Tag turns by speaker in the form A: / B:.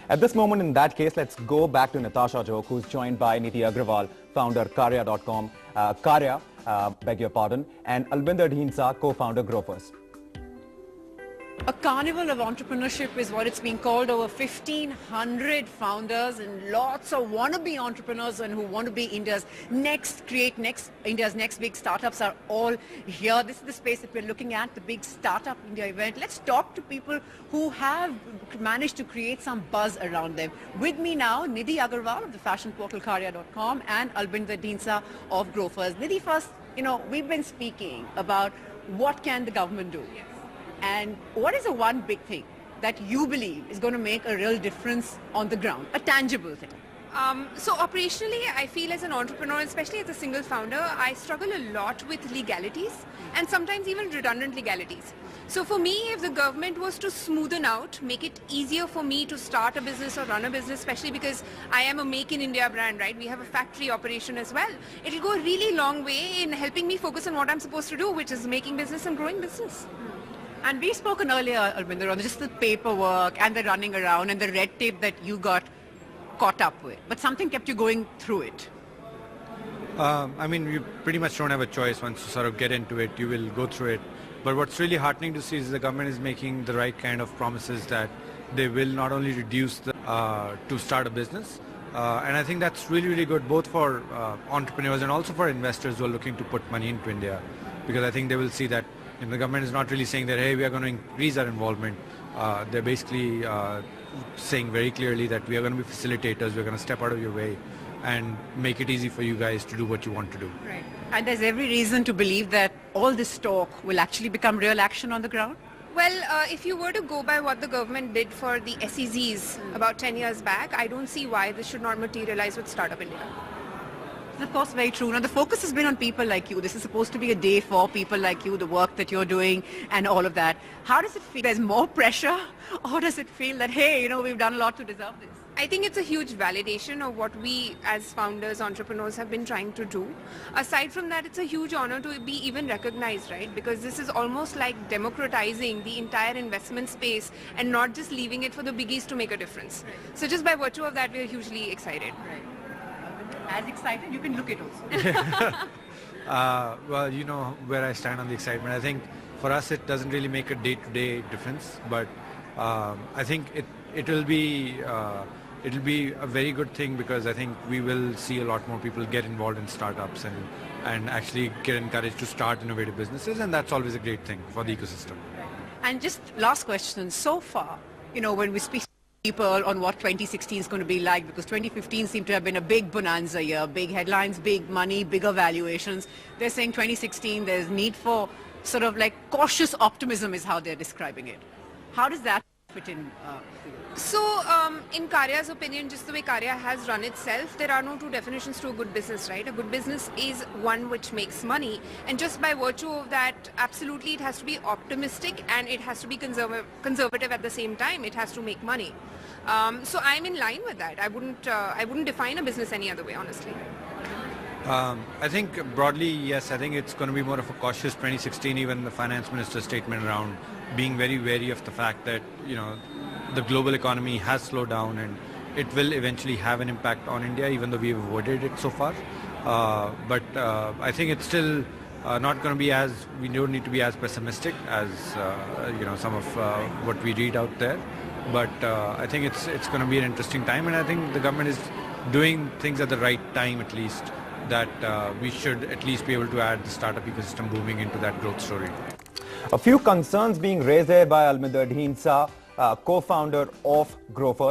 A: At this moment, in that case, let's go back to Natasha Jok, who's joined by Nidhi Agarwal, founder KAARYAH.com, beg your pardon, and Albinder Dhindsa, co-founder Grofers.
B: A carnival of entrepreneurship is what it's being called. Over 1,500 founders and lots of wannabe entrepreneurs and who want to be India's next big startups are all here. This is the space that we're looking at, the big Startup India event. Let's talk to people who have managed to create some buzz around them. With me now, Nidhi Agarwal of the fashion portal KAARYAH.com and Albinder Dhindsa of Grofers. Nidhi, first, we've been speaking about what can the government do. Yes. And what is the one big thing that you believe is going to make a real difference on the ground, a tangible thing?
C: So operationally, I feel as an entrepreneur, especially as a single founder, I struggle a lot with legalities and sometimes even redundant legalities. So for me, if the government was to smoothen out, make it easier for me to start a business or run a business, especially because I am a Make in India brand, right? We have a factory operation as well. It'll go a really long way in helping me focus on what I'm supposed to do, which is making business and growing business.
B: And we've spoken earlier, Albinder, on just the paperwork and the running around and the red tape that you got caught up with. But something kept you going through it.
D: I mean, you pretty much don't have a choice. Once you sort of get into it, you will go through it. But what's really heartening to see is the government is making the right kind of promises that they will not only reduce the, to start a business. And I think that's really, really good, both for entrepreneurs and also for investors who are looking to put money into India. Because I think they will see that the government is not really saying that, hey, we are going to increase our involvement. They're basically saying very clearly that we are going to be facilitators, we're going to step out of your way and make it easy for you guys to do what you want to do.
B: Right. And there's every reason to believe that all this talk will actually become real action on the ground?
C: Well, if you were to go by what the government did for the SEZs about 10 years back, I don't see why this should not materialize with Startup India.
B: Of course, very true. Now, the focus has been on people like you. This is supposed to be a day for people like you, the work that you're doing and all of that. How does it feel? There's more pressure, or does it feel that, hey, we've done a lot to deserve this?
C: I think it's a huge validation of what we as founders, entrepreneurs have been trying to do. Aside from that, it's a huge honor to be even recognized, right? Because this is almost like democratizing the entire investment space and not just leaving it for the biggies to make a difference. Right. So just by virtue of that, we're hugely excited.
B: Right. As excited, you can look it also.
D: Well, you know where I stand on the excitement. I think for us it doesn't really make a day-to-day difference, but I think it'll be a very good thing, because I think we will see a lot more people get involved in startups and actually get encouraged to start innovative businesses, and that's always a great thing for the ecosystem.
B: And just last question, so far, when we speak people on what 2016 is going to be like, because 2015 seemed to have been a big bonanza year, big headlines, big money, bigger valuations. They're saying 2016 there's need for sort of like cautious optimism is how they're describing it. How does that fit in?
C: So in KAARYAH's opinion, just the way KAARYAH has run itself, there are no two definitions to a good business, right? A good business is one which makes money, and just by virtue of that, absolutely it has to be optimistic and it has to be conservative at the same time. It has to make money. So I'm in line with that. I wouldn't define a business any other way, honestly.
D: I think broadly, yes, I think it's going to be more of a cautious 2016, even the finance minister's statement around being very wary of the fact that, the global economy has slowed down and it will eventually have an impact on India, even though we've avoided it so far. But I think it's still not going to be we don't need to be as pessimistic as, some of what we read out there. But I think it's going to be an interesting time, and I think the government is doing things at the right time, at least, that we should at least be able to add the startup ecosystem booming into that growth story.
A: A few concerns being raised there by Albinder Dhindsa, co-founder of Grofers.